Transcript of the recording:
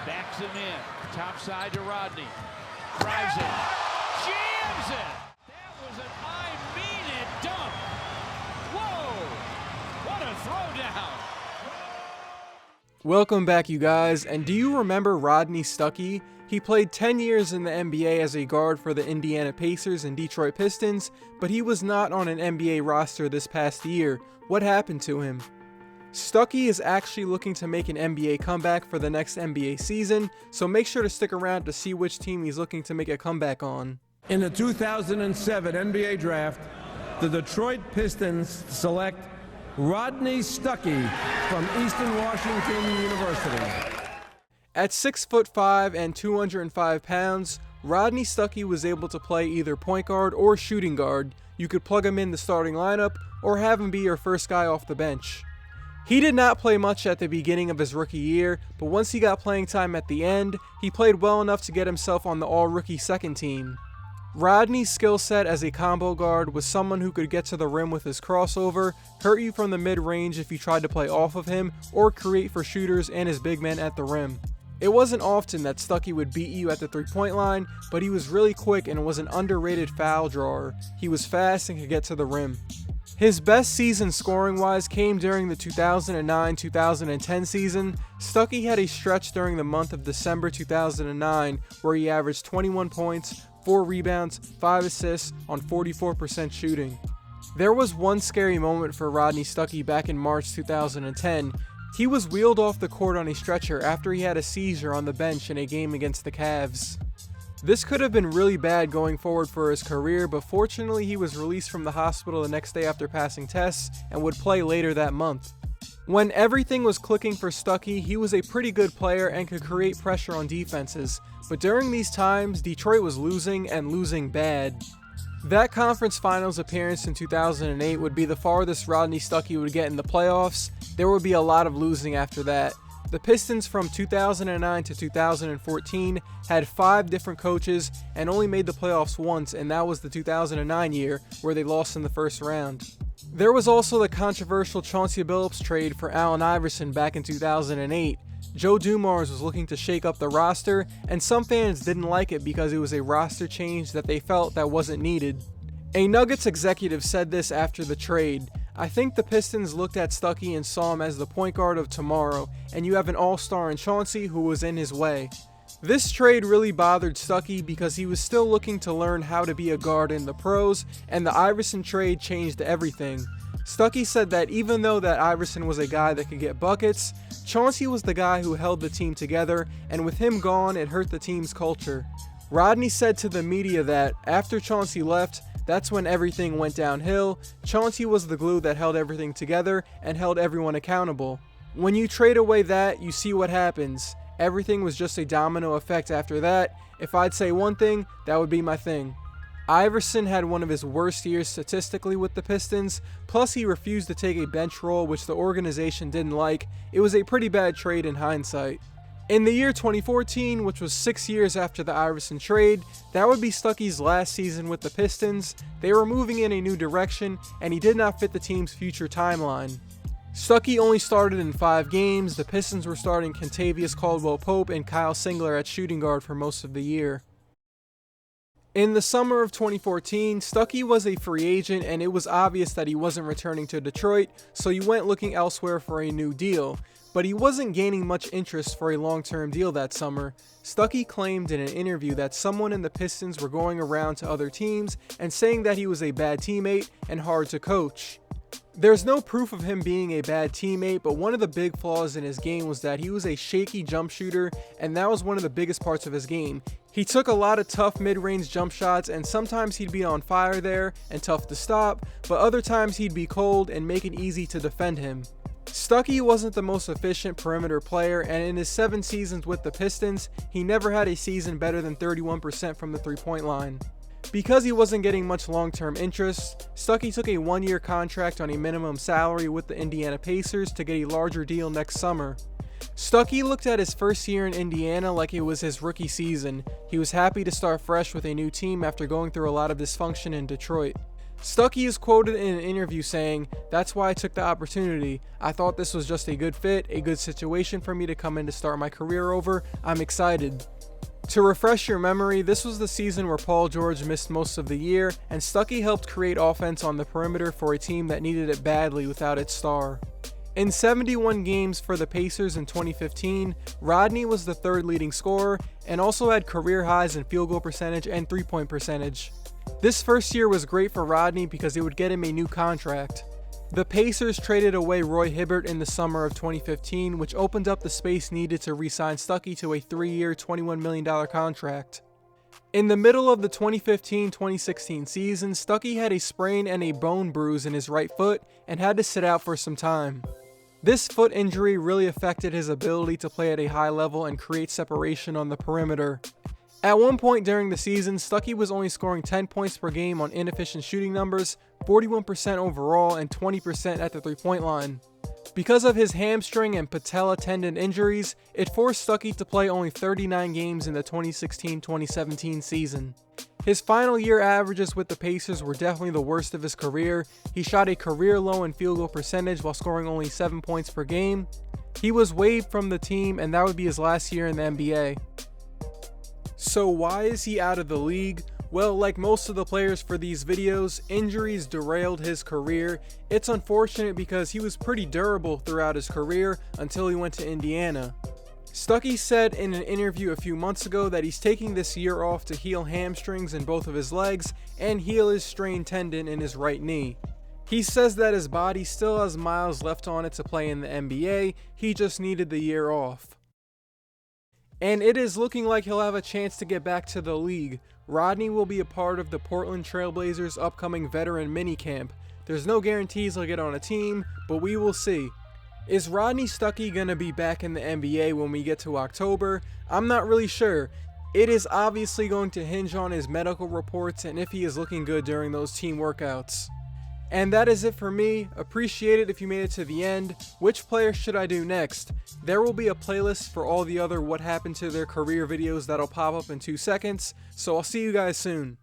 Backs him in. Top side to Rodney. Drives it. Jams it. That was an I-mean-it dunk. Whoa. What a throwdown. Welcome back, you guys. And do you remember Rodney Stuckey? He played 10 years in the NBA as a guard for the Indiana Pacers and Detroit Pistons, but he was not on an NBA roster this past year. What happened to him? Stuckey is actually looking to make an NBA comeback for the next NBA season, so make sure to stick around to see which team he's looking to make a comeback on. In the 2007 NBA Draft, the Detroit Pistons select Rodney Stuckey from Eastern Washington University. At 6'5" and 205 pounds, Rodney Stuckey was able to play either point guard or shooting guard. You could plug him in the starting lineup or have him be your first guy off the bench. He did not play much at the beginning of his rookie year, but once he got playing time at the end, he played well enough to get himself on the all-rookie second team. Rodney's skill set as a combo guard was someone who could get to the rim with his crossover, hurt you from the mid-range if you tried to play off of him, or create for shooters and his big men at the rim. It wasn't often that Stuckey would beat you at the three-point line, but he was really quick and was an underrated foul drawer. He was fast and could get to the rim. His best season scoring-wise came during the 2009-2010 season. Stuckey had a stretch during the month of December 2009 where he averaged 21 points, 4 rebounds, 5 assists on 44% shooting. There was one scary moment for Rodney Stuckey back in March 2010. He was wheeled off the court on a stretcher after he had a seizure on the bench in a game against the Cavs. This could have been really bad going forward for his career, but fortunately he was released from the hospital the next day after passing tests and would play later that month. When everything was clicking for Stuckey, he was a pretty good player and could create pressure on defenses, but during these times, Detroit was losing and losing bad. That conference finals appearance in 2008 would be the farthest Rodney Stuckey would get in the playoffs. There would be a lot of losing after that. The Pistons from 2009 to 2014 had 5 different coaches and only made the playoffs once, and that was the 2009 year where they lost in the first round. There was also the controversial Chauncey Billups trade for Allen Iverson back in 2008. Joe Dumars was looking to shake up the roster, and some fans didn't like it because it was a roster change that they felt that wasn't needed. A Nuggets executive said this after the trade: "I think the Pistons looked at Stuckey and saw him as the point guard of tomorrow, and you have an all-star in Chauncey who was in his way." This trade really bothered Stuckey because he was still looking to learn how to be a guard in the pros, and the Iverson trade changed everything. Stuckey said that even though that Iverson was a guy that could get buckets, Chauncey was the guy who held the team together, and with him gone, it hurt the team's culture. Rodney said to the media that after Chauncey left, that's when everything went downhill. Chauncey was the glue that held everything together and held everyone accountable. When you trade away that, you see what happens. Everything was just a domino effect after that. If I'd say one thing, that would be my thing. Iverson had one of his worst years statistically with the Pistons, plus he refused to take a bench role, which the organization didn't like. It was a pretty bad trade in hindsight. In the year 2014, which was 6 years after the Iverson trade, that would be Stuckey's last season with the Pistons. They were moving in a new direction, and he did not fit the team's future timeline. Stuckey only started in 5 games. The Pistons were starting Kentavious Caldwell-Pope and Kyle Singler at shooting guard for most of the year. In the summer of 2014, Stuckey was a free agent, and it was obvious that he wasn't returning to Detroit, so he went looking elsewhere for a new deal. But he wasn't gaining much interest for a long-term deal that summer. Stuckey claimed in an interview that someone in the Pistons were going around to other teams and saying that he was a bad teammate and hard to coach. There's no proof of him being a bad teammate, but one of the big flaws in his game was that he was a shaky jump shooter, and that was one of the biggest parts of his game. He took a lot of tough mid-range jump shots, and sometimes he'd be on fire there and tough to stop, but other times he'd be cold and make it easy to defend him. Stuckey wasn't the most efficient perimeter player, and in his 7 seasons with the Pistons, he never had a season better than 31% from the three-point line. Because he wasn't getting much long-term interest, Stuckey took a 1-year contract on a minimum salary with the Indiana Pacers to get a larger deal next summer. Stuckey looked at his first year in Indiana like it was his rookie season. He was happy to start fresh with a new team after going through a lot of dysfunction in Detroit. Stuckey is quoted in an interview saying, "That's why I took the opportunity. I thought this was just a good fit, a good situation for me to come in to start my career over. I'm excited." To refresh your memory, this was the season where Paul George missed most of the year, and Stuckey helped create offense on the perimeter for a team that needed it badly without its star. In 71 games for the Pacers in 2015, Rodney was the third leading scorer and also had career highs in field goal percentage and three-point percentage. This first year was great for Rodney because it would get him a new contract. The Pacers traded away Roy Hibbert in the summer of 2015, which opened up the space needed to re-sign Stuckey to a 3-year, $21 million contract. In the middle of the 2015-2016 season, Stuckey had a sprain and a bone bruise in his right foot and had to sit out for some time. This foot injury really affected his ability to play at a high level and create separation on the perimeter. At one point during the season, Stuckey was only scoring 10 points per game on inefficient shooting numbers, 41% overall, and 20% at the three-point line. Because of his hamstring and patella tendon injuries, it forced Stuckey to play only 39 games in the 2016-2017 season. His final year averages with the Pacers were definitely the worst of his career. He shot a career low in field goal percentage while scoring only 7 points per game. He was waived from the team, and that would be his last year in the NBA. So why is he out of the league? Well, like most of the players for these videos, injuries derailed his career. It's unfortunate because he was pretty durable throughout his career until he went to Indiana. Stuckey said in an interview a few months ago that he's taking this year off to heal hamstrings in both of his legs and heal his strained tendon in his right knee. He says that his body still has miles left on it to play in the NBA, he just needed the year off. And it is looking like he'll have a chance to get back to the league. Rodney will be a part of the Portland Trail Blazers' upcoming veteran minicamp. There's no guarantees he'll get on a team, but we will see. Is Rodney Stuckey going to be back in the NBA when we get to October? I'm not really sure. It is obviously going to hinge on his medical reports and if he is looking good during those team workouts. And that is it for me. Appreciate it if you made it to the end. Which player should I do next? There will be a playlist for all the other what happened to their career videos that'll pop up in 2 seconds, so I'll see you guys soon.